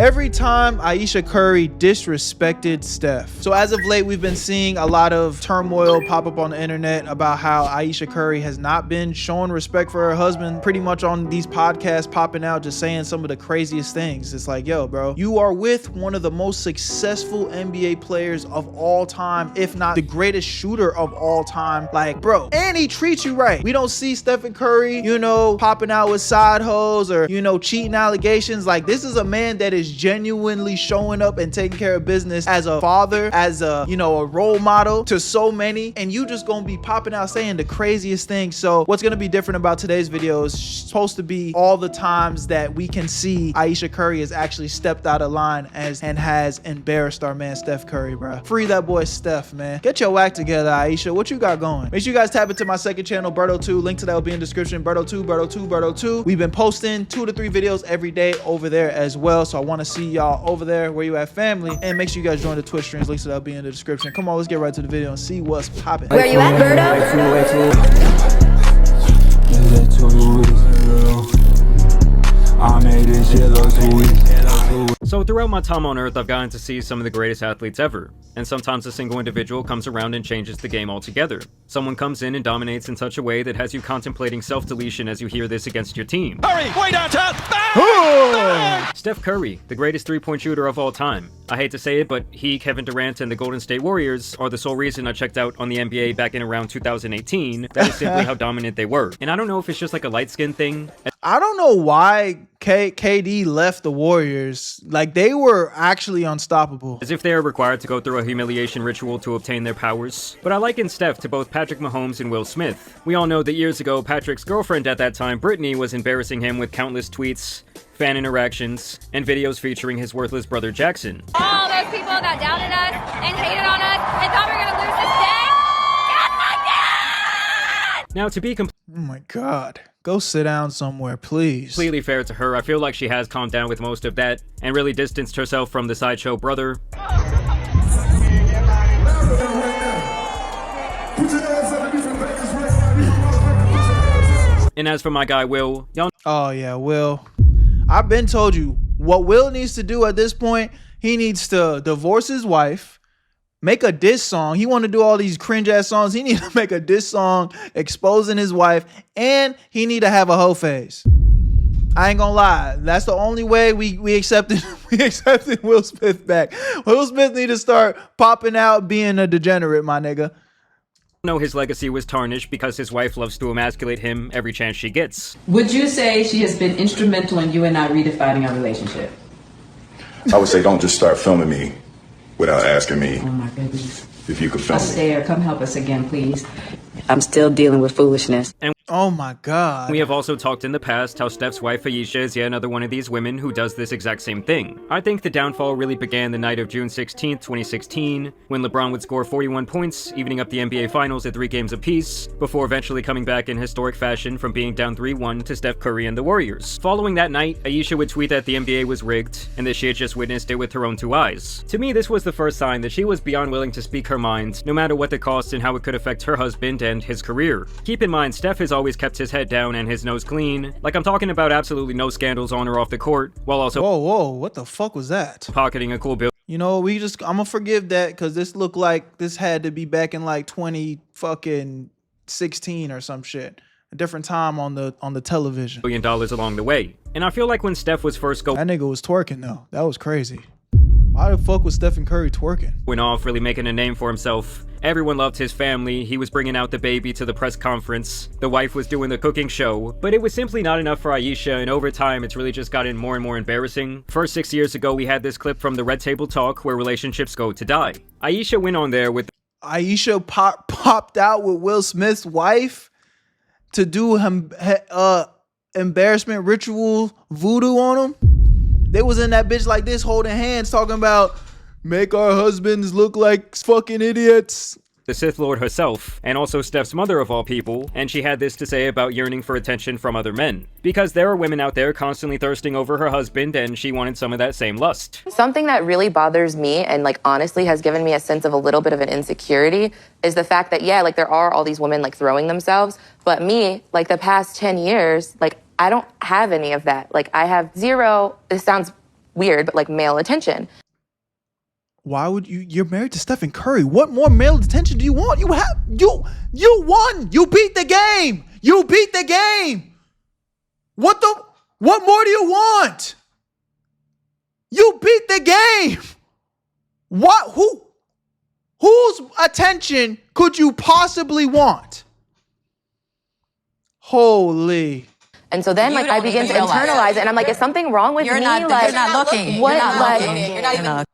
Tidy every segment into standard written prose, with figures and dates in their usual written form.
every time Ayesha Curry disrespected Steph. So as of late, we've been seeing a lot of turmoil pop up on the internet about how Ayesha Curry has not been showing respect for her husband, pretty much on these podcasts popping out, just saying some of the craziest things. It's like, yo, bro, you are with one of the most successful NBA players of all time, if not the greatest shooter of all time. Like, bro, and he treats you right. We don't see Stephen Curry, you know, popping out with side hoes or, you know, cheating allegations. Like, this is a man that is genuinely showing up and taking care of business as a father, as a, you know, a role model to so many, and you just gonna be popping out saying the craziest things. So what's gonna be different about today's video is supposed to be all the times that we can see Ayesha Curry has actually stepped out of line and has embarrassed our man Steph Curry, bro. Free that boy Steph, man. Get your act together, Ayesha. What you got going? Make sure you guys tap into my second channel, Berto 2. Link to that will be in the description. Berto 2, Berto 2, Berto 2. We've been posting 2 to 3 videos every day over there as well. So I want to see y'all over there where you at, family. And make sure you guys join the Twitch streams. Links to that will be in the description. Come on, let's get right to the video and see what's popping. Where you at, Berto? I made this shit look sweet. So throughout my time on Earth, I've gotten to see some of the greatest athletes ever, and sometimes a single individual comes around and changes the game altogether. Someone comes in and dominates in such a way that has you contemplating self-deletion as you hear this against your team. Hurry, way downtown! Steph Curry, the greatest three-point shooter of all time. I hate to say it, but he, Kevin Durant, and the Golden State Warriors are the sole reason I checked out on the NBA back in around 2018. That is simply how dominant they were. And I don't know if it's just like a light-skin thing. I don't know why KD left the Warriors. Like, they were actually unstoppable. As if they are required to go through a humiliation ritual to obtain their powers. But I liken Steph to both Patrick Mahomes and Will Smith. We all know that years ago, Patrick's girlfriend at that time, Brittany, was embarrassing him with countless tweets, fan interactions, and videos featuring his worthless brother Jackson. All those people that doubted us and hated on us and thought we were gonna lose this day, yes, I did! Now, to be Oh my God. Go sit down somewhere, please. completely fair to her, I feel like she has calmed down with most of that and really distanced herself from the sideshow brother. And as for my guy Will, y'all Oh yeah, Will. I've been told you what Will needs to do at this point. He needs to divorce his wife, make a diss song. He want to do all these cringe ass songs. He need to make a diss song exposing his wife, and he need to have a hoe phase. I ain't gonna lie. That's the only way we accepted Will Smith back. Will Smith need to start popping out being a degenerate, my nigga. know his legacy was tarnished because his wife loves to emasculate him every chance she gets. Would you say she has been instrumental in you and I redefining our relationship? I would say don't just start filming me without asking me Oh my goodness. if you could film me. Astaire, come help us again, please. I'm still dealing with foolishness. And Oh my God. we have also talked in the past how Steph's wife Ayesha is yet another one of these women who does this exact same thing. I think the downfall really began the night of June 16th, 2016, when LeBron would score 41 points, evening up the NBA Finals at 3 games apiece, before eventually coming back in historic fashion from being down 3-1 to Steph Curry and the Warriors. Following that night, Ayesha would tweet that the NBA was rigged, and that she had just witnessed it with her own 2 eyes. To me, this was the first sign that she was beyond willing to speak her mind, no matter what the cost and how it could affect her husband and his career. Keep in mind, Steph has always kept his head down and his nose clean. Like, I'm talking about absolutely no scandals on or off the court, while also Whoa, what the fuck was that? pocketing a cool bill. You know, I'm gonna forgive that because this looked like this had to be back in like 2016 or some shit. A different time on the television. $1 billion along the way. And I feel like when Steph was first That nigga was twerking though. That was crazy. Why the fuck was Stephen Curry twerking? going off, really making a name for himself, everyone loved his family, he was bringing out the baby to the press conference, the wife was doing the cooking show, but it was simply not enough for Ayesha, and over time it's really just gotten more and more embarrassing. First, 6 years ago we had this clip from the Red Table Talk where relationships go to die. Ayesha went on there with Ayesha popped out with Will Smith's wife to do embarrassment ritual voodoo on him. They was in that bitch like this holding hands talking about make our husbands look like fucking idiots. the Sith Lord herself, and also Steph's mother of all people, and she had this to say about yearning for attention from other men. Because there are women out there constantly thirsting over her husband, and she wanted some of that same lust. Something that really bothers me and like honestly has given me a sense of a little bit of an insecurity is the fact that, yeah, like there are all these women like throwing themselves, but me, like the past 10 years, like I don't have any of that. Like I have zero, this sounds weird, but like male attention. Why would you're married to Stephen Curry. What more male attention do you want? You won. You beat the game. You beat the game. What more do you want? You beat the game. Whose attention could you possibly want? Holy. And so then, like, I begin to internalize it, and I'm like, is something wrong with me? You're not looking. What? You're not even.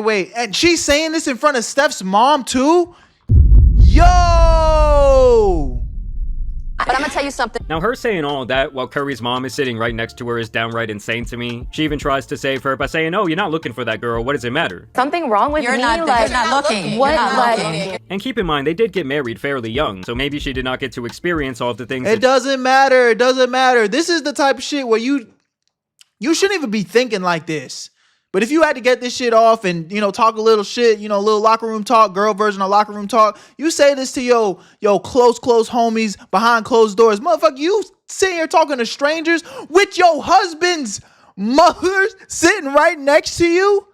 Wait. And she's saying this in front of Steph's mom too? Yo! But I'm gonna tell you something. Now, her saying all that while Curry's mom is sitting right next to her is downright insane to me. She even tries to save her by saying, "Oh, you're not looking for that girl. What does it matter?" Something wrong with me? You're not looking. What? You're not looking. And keep in mind, they did get married fairly young, so maybe she did not get to experience all of the things. It doesn't matter. It doesn't matter. This is the type of shit where you shouldn't even be thinking like this. But if you had to get this shit off and, talk a little shit, a little locker room talk, girl version of locker room talk, you say this to yo close homies behind closed doors. Motherfucker, you sitting here talking to strangers with your husband's mother sitting right next to you?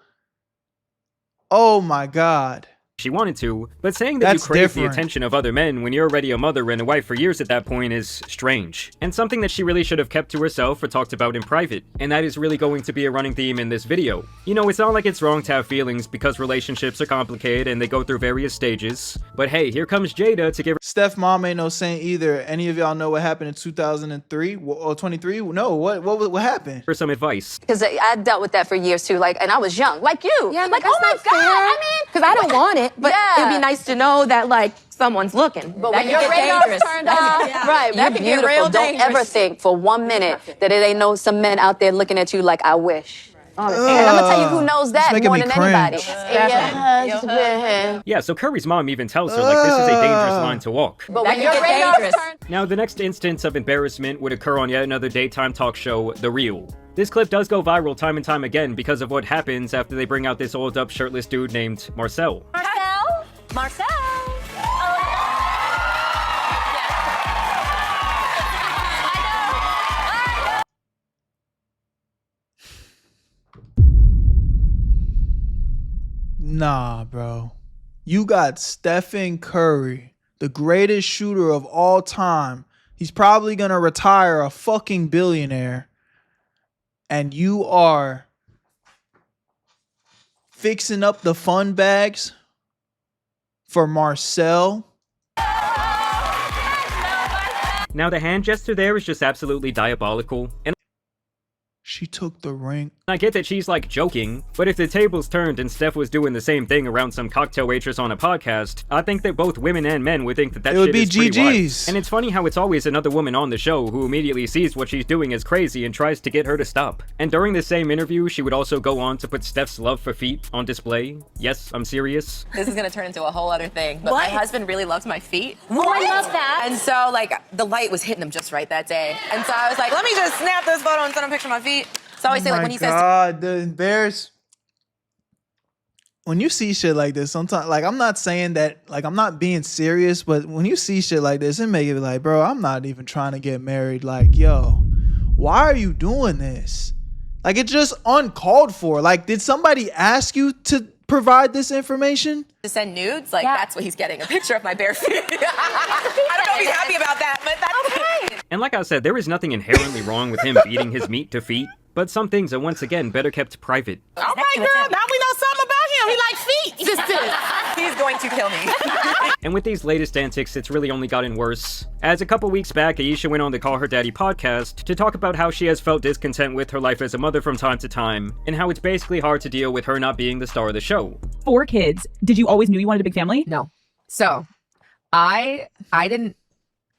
Oh my God. She wanted to, but saying that you crave the attention of other men when you're already a mother and a wife for years at that point is strange, and something that she really should have kept to herself or talked about in private, and that is really going to be a running theme in this video. It's not like it's wrong to have feelings because relationships are complicated and they go through various stages, but hey, here comes Jada to give her— Steph mom ain't no saint either. Any of y'all know what happened in 2003 or 23? No, what happened? For some advice. Because I dealt with that for years too, and I was young, like you. Yeah, like, oh my God, I mean. Because I don't want it, but it'd be nice to know that, someone's looking. But when your radar's turned off, right, you're beautiful. Don't ever think for 1 minute that it ain't some men out there looking at you like, I wish. And I'm gonna tell you who knows that more than anybody. Yeah, so Curry's mom even tells her, this is a dangerous line to walk. But when your radar's turned— Now, the next instance of embarrassment would occur on yet another daytime talk show, The Real. This clip does go viral time and time again because of what happens after they bring out this old up shirtless dude named Marcel. Marcel. Nah, bro. You got Stephen Curry, the greatest shooter of all time. He's probably gonna retire a fucking billionaire. And you are fixing up the fun bags for Marcel. Now, the hand gesture there is just absolutely diabolical. And she took the ring. I get that she's joking, but if the tables turned and Steph was doing the same thing around some cocktail waitress on a podcast, I think that both women and men would think that shit would be is pretty wild. GG's. And it's funny how it's always another woman on the show who immediately sees what she's doing as crazy and tries to get her to stop. And during the same interview, she would also go on to put Steph's love for feet on display. Yes, I'm serious. This is gonna turn into a whole other thing, but my husband really loves my feet. Oh, I love that. And so, the light was hitting him just right that day. And so I was like, let me just snap this photo and send him a picture of my feet. So I always say, when he says— God, the embarrass. When you see shit like this, sometimes, I'm not saying that, I'm not being serious, but when you see shit like this, it make it like, bro, I'm not even trying to get married. Yo, why are you doing this? It's just uncalled for. Did somebody ask you to provide this information? to send nudes, that's what he's getting, a picture of my bare feet. I don't know if he's happy about that, but that's okay. And like I said, there is nothing inherently wrong with him beating his meat to feet, but some things are once again better kept private. All right, girl, now we know something about him. He likes feet, sisters. He's going to kill me. And with these latest antics, it's really only gotten worse. As a couple weeks back, Ayesha went on the Call Her Daddy podcast to talk about how she has felt discontent with her life as a mother from time to time, and how it's basically hard to deal with her not being the star of the show. 4 kids. Did you always knew you wanted a big family? No. So, I didn't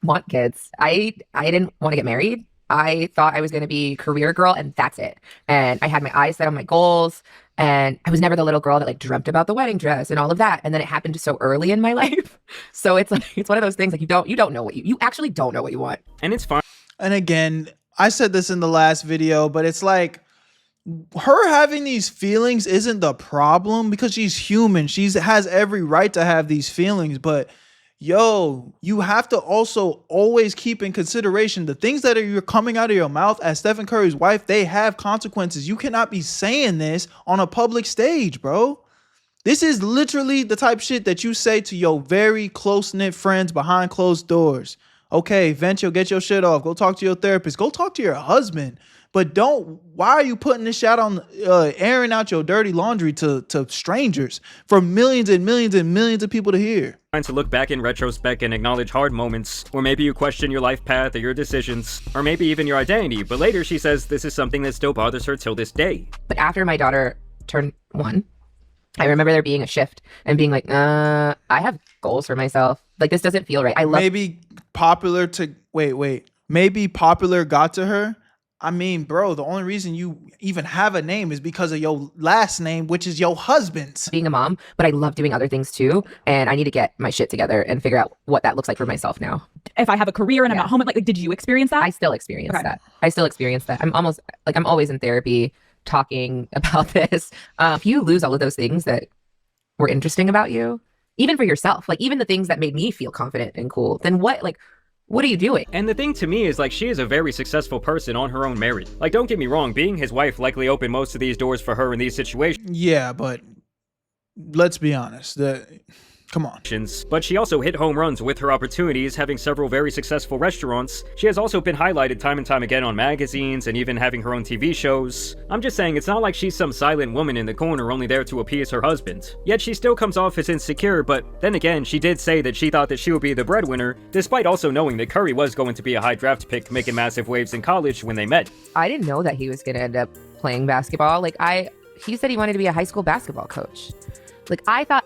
want kids. I didn't want to get married. I thought I was going to be a career girl and that's it. And I had my eyes set on my goals, and I was never the little girl that dreamt about the wedding dress and all of that. And then it happened so early in my life. So it's one of those things you don't know what you actually don't know what you want. And it's fine. And again, I said this in the last video, but it's her having these feelings isn't the problem because she's human. She has every right to have these feelings, but yo, you have to also always keep in consideration the things that you're coming out of your mouth as Stephen Curry's wife. They have consequences. You cannot be saying this on a public stage, bro. This is literally the type of shit that you say to your very close-knit friends behind closed doors. Okay, vent, get your shit off. Go talk to your therapist. Go talk to your husband. But why are you putting this shit on, airing out your dirty laundry to strangers for millions and millions and millions of people to hear? Trying to look back in retrospect and acknowledge hard moments, or maybe you question your life path or your decisions, or maybe even your identity, but later she says this is something that still bothers her till this day. But after my daughter turned 1, I remember there being a shift and being like, I have goals for myself. Like, this doesn't feel right. Maybe popular got to her. I mean, bro, the only reason you even have a name is because of your last name, which is your husband's. Being a mom, but I love doing other things too. And I need to get my shit together and figure out what that looks like for myself now. If I have a career and I'm at home, like, did you experience that? I still experience that. I still experience that. I'm always in therapy talking about this. If you lose all of those things that were interesting about you, even for yourself, like even the things that made me feel confident and cool, then what are you doing? And the thing to me is, like, she is a very successful person on her own merit. Like, don't get me wrong, being his wife likely opened most of these doors for her in these situations. Yeah, but let's be honest. Come on. But she also hit home runs with her opportunities, having several very successful restaurants. She has also been highlighted time and time again on magazines and even having her own TV shows. I'm just saying, it's not like she's some silent woman in the corner only there to appease her husband. Yet she still comes off as insecure, but then again, she did say that she thought that she would be the breadwinner, despite also knowing that Curry was going to be a high draft pick, making massive waves in college when they met. I didn't know that he was going to end up playing basketball. He said he wanted to be a high school basketball coach. Like, I thought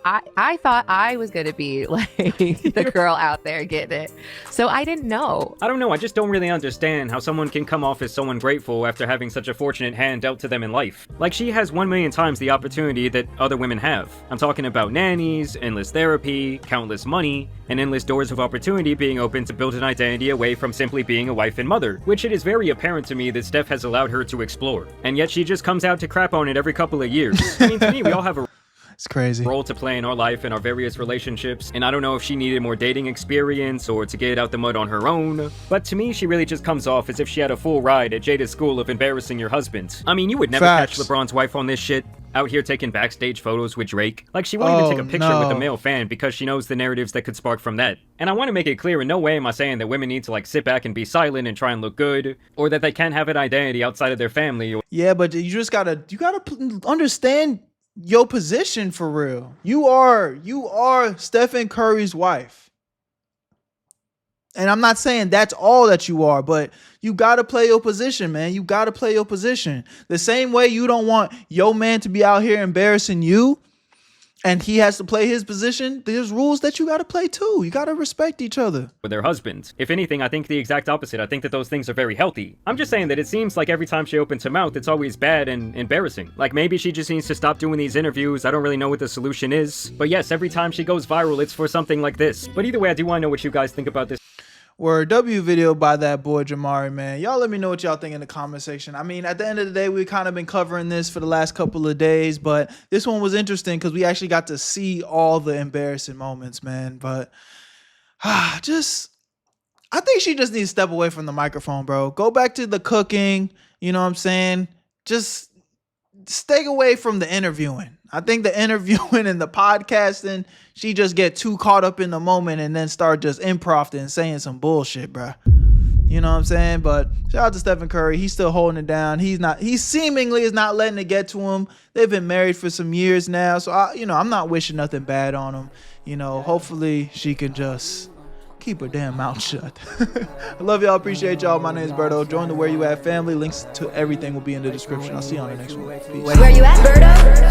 I was gonna be like the girl out there getting it. So I didn't know. I don't know, I just don't really understand how someone can come off as so ungrateful after having such a fortunate hand dealt to them in life. Like, she has 1 million times the opportunity that other women have. I'm talking about nannies, endless therapy, countless money, and endless doors of opportunity being open to build an identity away from simply being a wife and mother, which it is very apparent to me that Steph has allowed her to explore. And yet she just comes out to crap on it every couple of years. I mean, to me, we all have a it's crazy role to play in our life and our various relationships, and I don't know if she needed more dating experience or to get out the mud on her own, but to me she really just comes off as if she had a full ride at Jada's school of embarrassing your husband. I mean, you would never catch LeBron's wife on this shit, out here taking backstage photos with Drake. Like, she won't even take a picture with a male fan because she knows the narratives that could spark from that. And I want to make it clear, in no way am I saying that women need to like sit back and be silent and try and look good, or that they can't have an identity outside of their family. Yeah, but you gotta understand your position for real. You are Stephen Curry's wife. And I'm not saying that's all that you are, but you got to play your position, man. You got to play your position. The same way you don't want your man to be out here embarrassing you and he has to play his position, there's rules that you got to play too. You got to respect each other. With their husbands. If anything, I think the exact opposite. I think that those things are very healthy. I'm just saying that it seems like every time she opens her mouth, it's always bad and embarrassing. Like, maybe she just needs to stop doing these interviews. I don't really know what the solution is. But yes, every time she goes viral, it's for something like this. But either way, I do want to know what you guys think about this. Word W video by that boy Jamari, man. Y'all let me know what y'all think in the comment section. I mean, at the end of the day, we've kind of been covering this for the last couple of days, but this one was interesting because we actually got to see all the embarrassing moments, man. But I think she just needs to step away from the microphone, bro. Go back to the cooking, you know what I'm saying? Just stay away from the interviewing. I think the interviewing and the podcasting, she just get too caught up in the moment and then start just improv and saying some bullshit, bro. You know what I'm saying? But shout out to Stephen Curry. He's still holding it down. He seemingly is not letting it get to him. They've been married for some years now. So, I'm not wishing nothing bad on him. You know, hopefully she can just keep her damn mouth shut. I love y'all. Appreciate y'all. My name is Berto. Join the Where You At family. Links to everything will be in the description. I'll see you on the next one. Peace. Where you at, Berto?